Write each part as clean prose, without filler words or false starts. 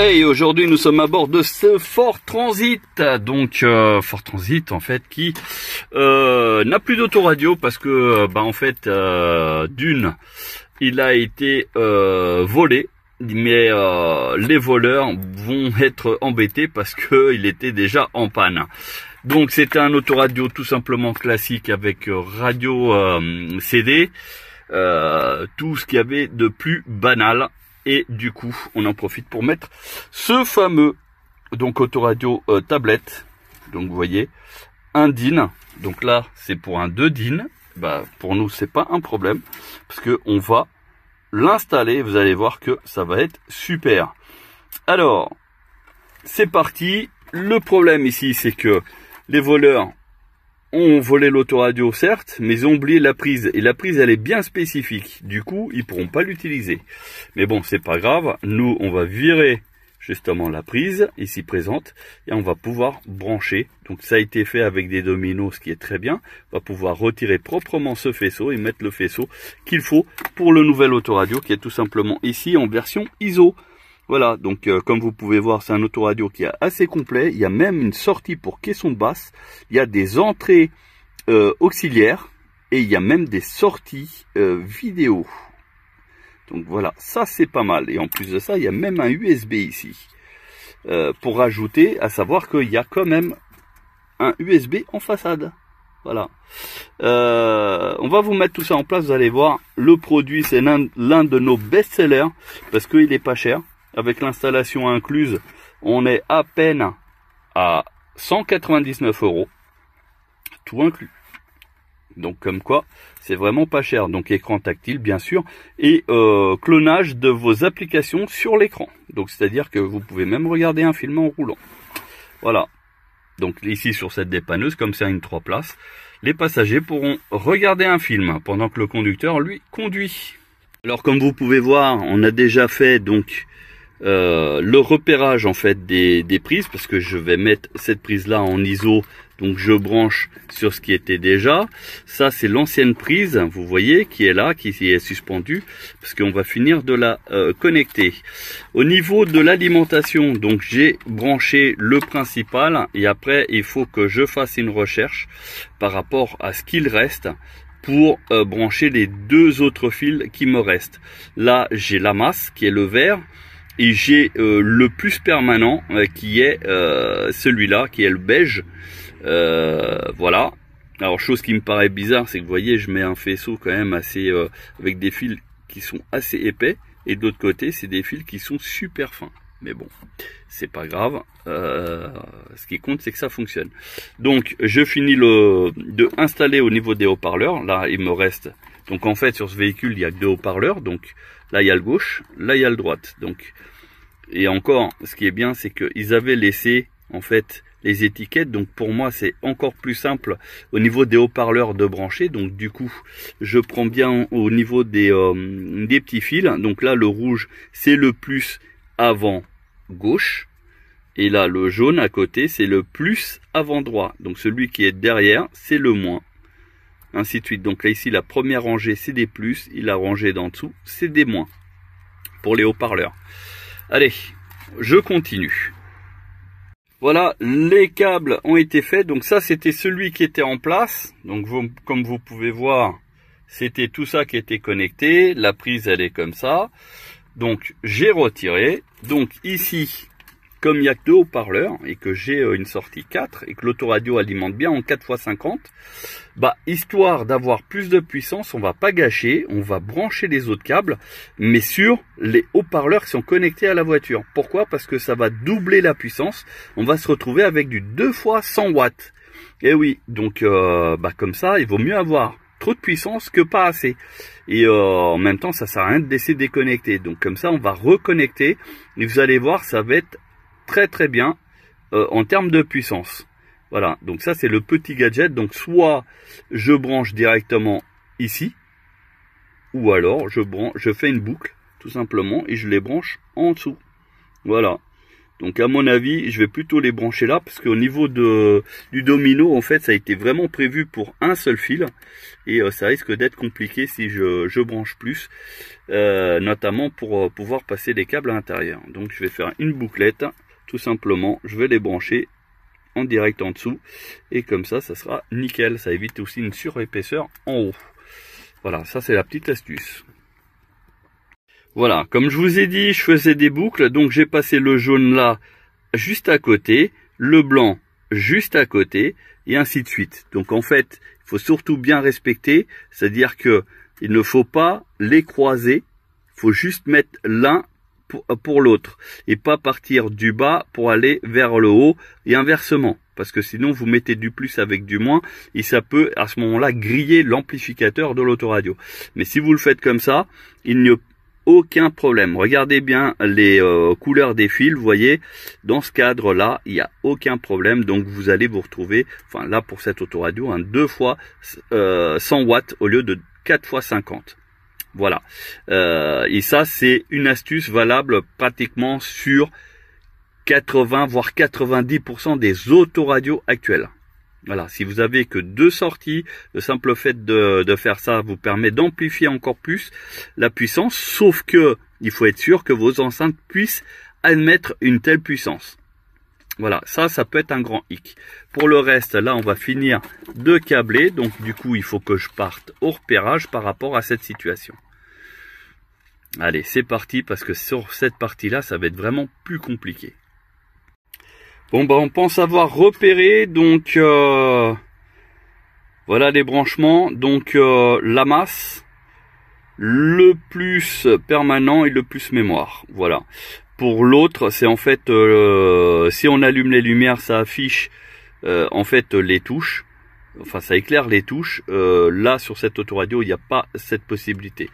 Et aujourd'hui nous sommes à bord de ce Ford Transit, donc Ford Transit en fait qui n'a plus d'autoradio parce que en fait d'une il a été volé, mais les voleurs vont être embêtés parce que il était déjà en panne. Donc c'était un autoradio tout simplement classique avec radio CD, tout ce qu'il y avait de plus banal. Et du coup, on en profite pour mettre ce fameux donc autoradio tablette. Donc vous voyez, un DIN. Donc là, c'est pour un 2 DIN. Pour nous, c'est pas un problème parce que on va l'installer. Vous allez voir que ça va être super. Alors, c'est parti. Le problème ici, c'est que les voleurs ont volé l'autoradio, certes, mais ils ont oublié la prise. Et la prise, elle est bien spécifique. Du coup, ils pourront pas l'utiliser. Mais bon, c'est pas grave. Nous, on va virer justement la prise, ici présente, et on va pouvoir brancher. Donc, ça a été fait avec des dominos, ce qui est très bien. On va pouvoir retirer proprement ce faisceau et mettre le faisceau qu'il faut pour le nouvel autoradio, qui est tout simplement ici en version ISO. Voilà, donc comme vous pouvez voir, c'est un autoradio qui est assez complet. Il y a même une sortie pour caisson de basse. Il y a des entrées auxiliaires et il y a même des sorties vidéo. Donc voilà, ça c'est pas mal. Et en plus de ça, il y a même un USB ici. Pour rajouter, à savoir qu'il y a quand même un USB en façade. Voilà. On va vous mettre tout ça en place, vous allez voir. Le produit, c'est l'un de nos best-sellers parce qu'il est pas cher. Avec l'installation incluse, on est à peine à 199 €, tout inclus. Donc comme quoi, c'est vraiment pas cher. Donc écran tactile bien sûr, et clonage de vos applications sur l'écran. Donc c'est-à-dire que vous pouvez même regarder un film en roulant. Voilà. Donc ici sur cette dépanneuse, comme c'est une 3 places, les passagers pourront regarder un film pendant que le conducteur lui conduit. Alors comme vous pouvez voir, on a déjà fait donc le repérage en fait des prises, parce que je vais mettre cette prise là en ISO, donc je branche sur ce qui était déjà. Ça c'est l'ancienne prise, vous voyez, qui est là, qui est suspendue, parce qu'on va finir de la connecter. Au niveau de l'alimentation, donc j'ai branché le principal, et après il faut que je fasse une recherche par rapport à ce qu'il reste pour brancher les deux autres fils qui me restent. Là j'ai la masse qui est le vert, et j'ai le plus permanent qui est celui-là, qui est le beige. Voilà. Alors chose qui me paraît bizarre, c'est que vous voyez, je mets un faisceau quand même assez avec des fils qui sont assez épais, et de l'autre côté c'est des fils qui sont super fins. Mais bon, c'est pas grave. Ce qui compte, c'est que ça fonctionne. Donc je finis de installer au niveau des haut-parleurs. Là il me reste, donc en fait sur ce véhicule il y a que deux haut-parleurs. Donc là il y a le gauche, là il y a le droite. Donc, et encore, ce qui est bien, c'est qu'ils avaient laissé en fait les étiquettes. Donc pour moi c'est encore plus simple au niveau des haut-parleurs de brancher. Donc du coup je prends bien au niveau des petits fils. Donc là le rouge c'est le plus avant gauche, et là le jaune à côté c'est le plus avant droit. Donc celui qui est derrière c'est le moins, ainsi de suite. Donc là ici la première rangée c'est des plus, et la rangée d'en dessous c'est des moins pour les haut-parleurs. Allez, je continue. Voilà, les câbles ont été faits. Donc ça c'était celui qui était en place. Donc comme vous pouvez voir, c'était tout ça qui était connecté. La prise elle est comme ça. Donc j'ai retiré. Donc ici, comme il n'y a que deux haut-parleurs et que j'ai une sortie 4 et que l'autoradio alimente bien en 4x50, histoire d'avoir plus de puissance, on va pas gâcher, on va brancher les autres câbles, mais sur les haut-parleurs qui sont connectés à la voiture. Pourquoi? Parce que ça va doubler la puissance. On va se retrouver avec du 2 fois 100 watts. Et oui, donc comme ça, il vaut mieux avoir trop de puissance que pas assez. Et en même temps, ça sert à rien de laisser déconnecter. Donc comme ça, on va reconnecter. Et vous allez voir, ça va être très très bien en termes de puissance. Voilà, donc ça c'est le petit gadget. Donc soit je branche directement ici, ou alors je fais une boucle tout simplement et je les branche en dessous. Voilà. Donc à mon avis, je vais plutôt les brancher là parce qu'au niveau du domino, en fait, ça a été vraiment prévu pour un seul fil et ça risque d'être compliqué si je branche plus, notamment pour pouvoir passer les câbles à l'intérieur. Donc je vais faire une bouclette, tout simplement. Je vais les brancher en direct en dessous et comme ça sera nickel. Ça évite aussi une surépaisseur en haut. Voilà, ça c'est la petite astuce. Voilà, comme je vous ai dit, je faisais des boucles, donc j'ai passé le jaune là, juste à côté, le blanc juste à côté, et ainsi de suite. Donc en fait, il faut surtout bien respecter, c'est-à-dire que il ne faut pas les croiser, il faut juste mettre l'un pour l'autre, et pas partir du bas pour aller vers le haut, et inversement. Parce que sinon vous mettez du plus avec du moins, et ça peut à ce moment-là griller l'amplificateur de l'autoradio. Mais si vous le faites comme ça, il n'y a aucun problème. Regardez bien les couleurs des fils, vous voyez, dans ce cadre là il n'y a aucun problème. Donc vous allez vous retrouver, enfin là pour cette autoradio, 2 fois 100 watts au lieu de 4 fois 50. Voilà, et ça c'est une astuce valable pratiquement sur 80 voire 90% des autoradios actuelles. Voilà, si vous avez que 2 sorties, le simple fait de faire ça vous permet d'amplifier encore plus la puissance, sauf que il faut être sûr que vos enceintes puissent admettre une telle puissance. Voilà, ça peut être un grand hic. Pour le reste, là on va finir de câbler, donc du coup il faut que je parte au repérage par rapport à cette situation. Allez, c'est parti, parce que sur cette partie-là, ça va être vraiment plus compliqué. Bon, bah, on pense avoir repéré, donc, voilà les branchements. Donc, la masse, le plus permanent et le plus mémoire. Voilà. Pour l'autre, c'est en fait, si on allume les lumières, ça affiche, en fait, les touches. Enfin, ça éclaire les touches. Là, sur cette autoradio, il n'y a pas cette possibilité.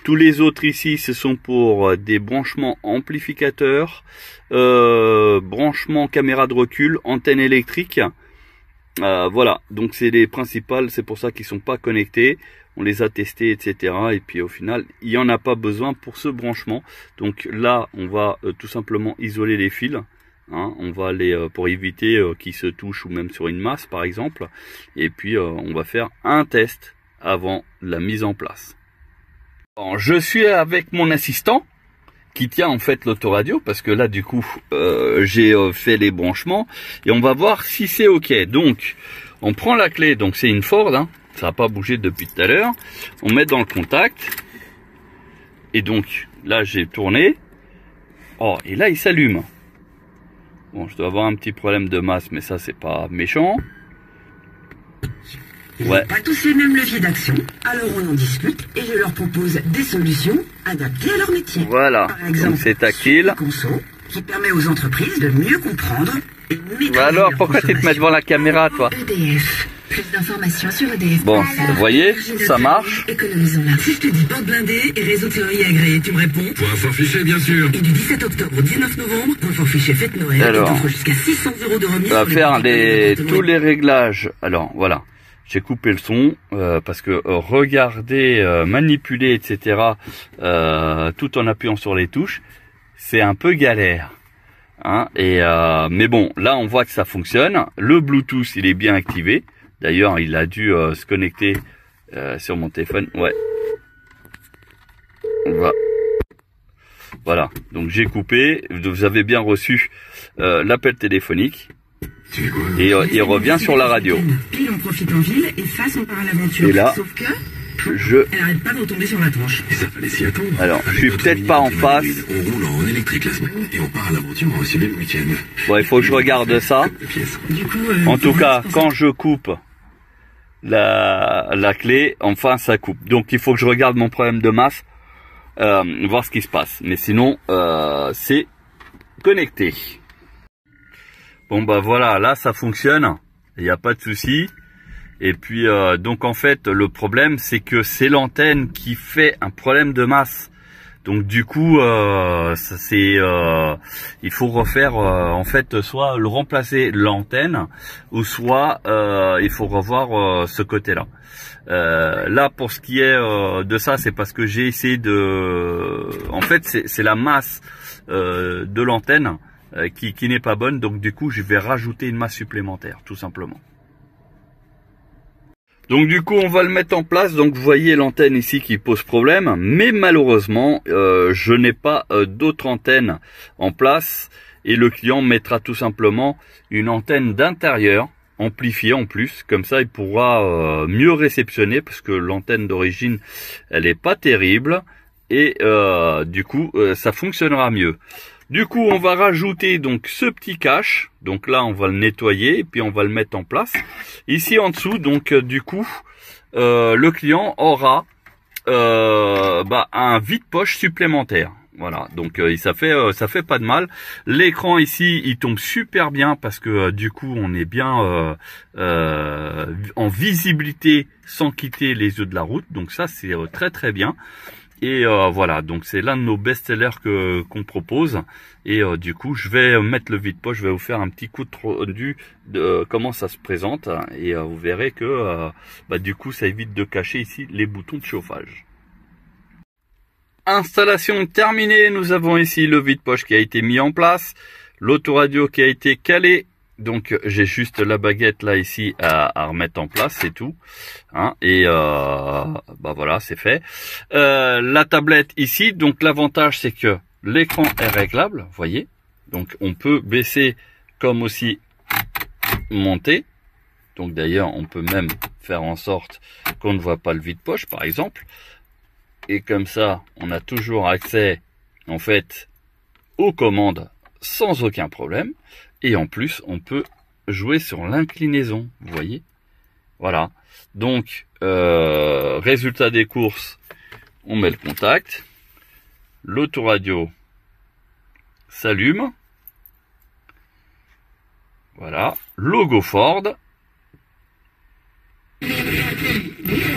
Tous les autres ici, ce sont pour des branchements amplificateurs, branchements caméra de recul, antenne électrique. Voilà, donc c'est les principales. C'est pour ça qu'ils sont pas connectés. On les a testés, etc. Et puis au final, il n'y en a pas besoin pour ce branchement. Donc là, on va tout simplement isoler les fils. Hein, on va aller pour éviter qu'ils se touchent ou même sur une masse par exemple, et puis on va faire un test avant la mise en place. Alors, je suis avec mon assistant qui tient en fait l'autoradio parce que là du coup j'ai fait les branchements et on va voir si c'est ok. Donc on prend la clé, donc c'est une Ford, hein, ça n'a pas bougé depuis tout à l'heure, on met dans le contact et donc là j'ai tourné, oh, et là il s'allume. Bon, je dois avoir un petit problème de masse, mais ça, c'est pas méchant. Ils n'ont pas tous les mêmes leviers d'action, alors on en discute et je leur propose des solutions adaptées à leur métier. Voilà, par exemple, c'est tactile. Conso, qui permet aux entreprises de mieux comprendre et maîtriser alors, pourquoi tu te mets devant la caméra, toi? EDF. Plus d'informations sur EDF. Bon, vous voyez, ça marche. Économisons-la. Si je te dis porte blindée et réseau de théorie agréé, tu me réponds? Pour un forfait, bien sûr. Et du 17 octobre au 19 novembre, pour un forfait fête Noël, alors, qui t'offre jusqu'à 600 € de remise. On va faire tous les réglages. Alors, voilà. J'ai coupé le son parce que regarder, manipuler, etc. Tout en appuyant sur les touches, c'est un peu galère. Hein, mais bon, là on voit que ça fonctionne. Le Bluetooth, il est bien activé. D'ailleurs, il a dû se connecter sur mon téléphone. Ouais. Voilà. Donc j'ai coupé. Vous avez bien reçu l'appel téléphonique. Et il revient sur la radio. Pile on profite en ville et face on part à l'aventure. Et là, sauf que elle arrête pas de retomber sur la tronche. Et ça fallait s'y attendre. Alors, je suis peut-être pas en face. On roule en électrique la semaine et on part à l'aventure en SUV le week-end. Bon, il faut que je regarde ça. Du coup, En tout cas, quand je coupe la clé, enfin ça coupe. Donc il faut que je regarde mon problème de masse, voir ce qui se passe. Mais sinon, c'est connecté. Bon bah voilà, là ça fonctionne, il n'y a pas de souci. Et puis donc en fait le problème c'est que c'est l'antenne qui fait un problème de masse. Donc du coup, il faut refaire en fait soit le remplacer l'antenne ou soit il faut revoir ce côté-là. Là, pour ce qui est de ça, c'est parce que j'ai essayé de... En fait, c'est la masse de l'antenne qui n'est pas bonne. Donc du coup, je vais rajouter une masse supplémentaire, tout simplement. Donc du coup, on va le mettre en place. Donc vous voyez l'antenne ici qui pose problème. Mais malheureusement, je n'ai pas d'autre antenne en place. Et le client mettra tout simplement une antenne d'intérieur amplifié en plus, comme ça il pourra mieux réceptionner, parce que l'antenne d'origine elle est pas terrible, et du coup ça fonctionnera mieux. Du coup on va rajouter donc ce petit cache, donc là on va le nettoyer et puis on va le mettre en place. Ici en dessous, donc du coup le client aura un vide-poche supplémentaire. Voilà, donc ça fait pas de mal. L'écran ici, il tombe super bien parce que du coup, on est bien en visibilité sans quitter les yeux de la route. Donc ça, c'est très très bien. Et voilà, donc c'est l'un de nos best-sellers qu'on propose. Et du coup, je vais mettre le vide-poche, je vais vous faire un petit coup de rendu de comment ça se présente. Et vous verrez que du coup, ça évite de cacher ici les boutons de chauffage. Installation terminée, nous avons ici le vide-poche qui a été mis en place, l'autoradio qui a été calé, donc j'ai juste la baguette là ici à remettre en place, c'est tout, hein, et voilà, c'est fait. La tablette ici, donc l'avantage c'est que l'écran est réglable, vous voyez, donc on peut baisser comme aussi monter, donc d'ailleurs on peut même faire en sorte qu'on ne voit pas le vide-poche par exemple. Et comme ça, on a toujours accès, en fait, aux commandes sans aucun problème. Et en plus, on peut jouer sur l'inclinaison, vous voyez. Voilà. Donc, résultat des courses, on met le contact. L'autoradio s'allume. Voilà. Logo Ford.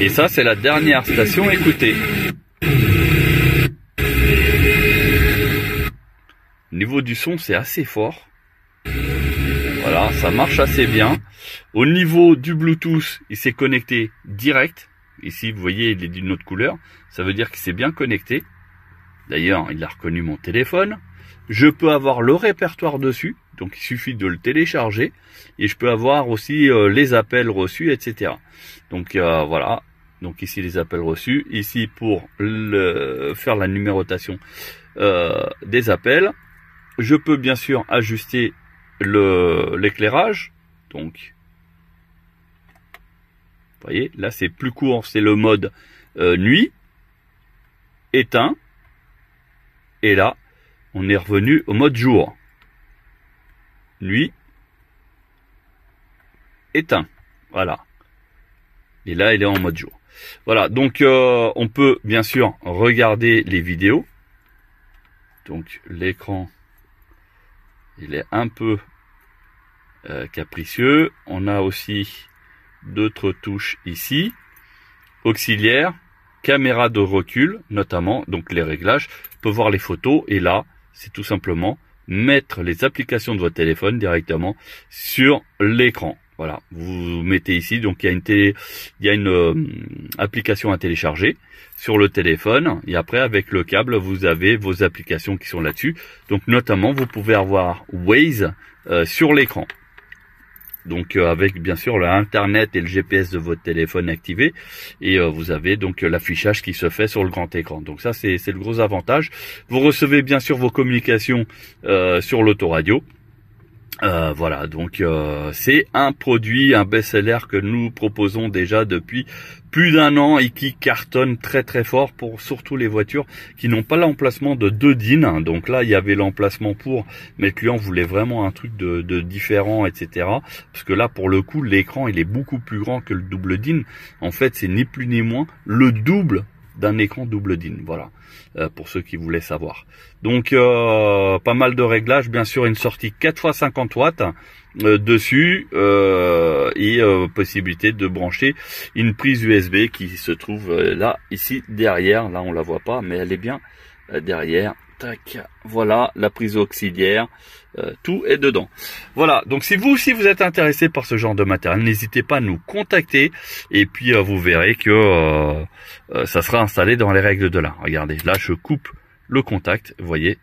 Et ça, c'est la dernière station écoutée. Au niveau du son, c'est assez fort. Voilà, ça marche assez bien. Au niveau du Bluetooth, il s'est connecté direct. Ici, vous voyez, il est d'une autre couleur. Ça veut dire qu'il s'est bien connecté. D'ailleurs, il a reconnu mon téléphone. Je peux avoir le répertoire dessus. Donc, il suffit de le télécharger. Et je peux avoir aussi les appels reçus, etc. Donc, voilà. Donc, ici, les appels reçus. Ici, pour faire la numérotation des appels. Je peux bien sûr ajuster l'éclairage. Donc, vous voyez, là, c'est plus court. C'est le mode nuit, éteint. Et là, on est revenu au mode jour. Nuit, éteint. Voilà. Et là, il est en mode jour. Voilà, donc on peut bien sûr regarder les vidéos. Donc l'écran, il est un peu capricieux. On a aussi d'autres touches ici. Auxiliaire, caméra de recul notamment, donc les réglages. On peut voir les photos et là, c'est tout simplement mettre les applications de votre téléphone directement sur l'écran. Voilà, vous mettez ici, donc il y a une application à télécharger sur le téléphone, et après avec le câble, vous avez vos applications qui sont là-dessus. Donc notamment, vous pouvez avoir Waze sur l'écran. Donc avec bien sûr l'internet et le GPS de votre téléphone activé, et vous avez donc l'affichage qui se fait sur le grand écran. Donc ça c'est le gros avantage. Vous recevez bien sûr vos communications sur l'autoradio. Voilà, donc c'est un produit, un best-seller que nous proposons déjà depuis plus d'1 an et qui cartonne très très fort pour surtout les voitures qui n'ont pas l'emplacement de 2 DIN. Donc là, il y avait l'emplacement pour, mais le client voulait vraiment un truc de différent, etc. Parce que là, pour le coup, l'écran, il est beaucoup plus grand que le double DIN. En fait, c'est ni plus ni moins le double d'un écran double DIN, voilà, pour ceux qui voulaient savoir. Donc pas mal de réglages, bien sûr une sortie 4x50 watts dessus, et possibilité de brancher une prise USB qui se trouve là, ici derrière. Là on la voit pas, mais elle est bien derrière. Tac, voilà la prise auxiliaire, tout est dedans. Voilà, donc si vous aussi vous êtes intéressé par ce genre de matériel, n'hésitez pas à nous contacter et puis vous verrez que ça sera installé dans les règles de l'art. Regardez, là je coupe le contact, vous voyez,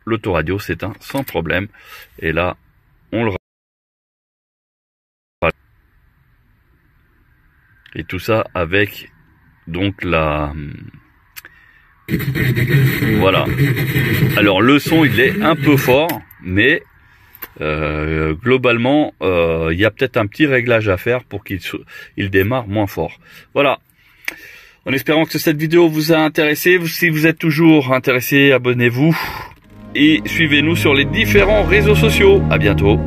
l'autoradio s'éteint sans problème et là on le et tout ça avec donc la voilà. Alors le son il est un peu fort, mais globalement il y a peut-être un petit réglage à faire pour qu'il démarre moins fort. Voilà. En espérant que cette vidéo vous a intéressé. Si vous êtes toujours intéressé, abonnez-vous et suivez-nous sur les différents réseaux sociaux. À bientôt.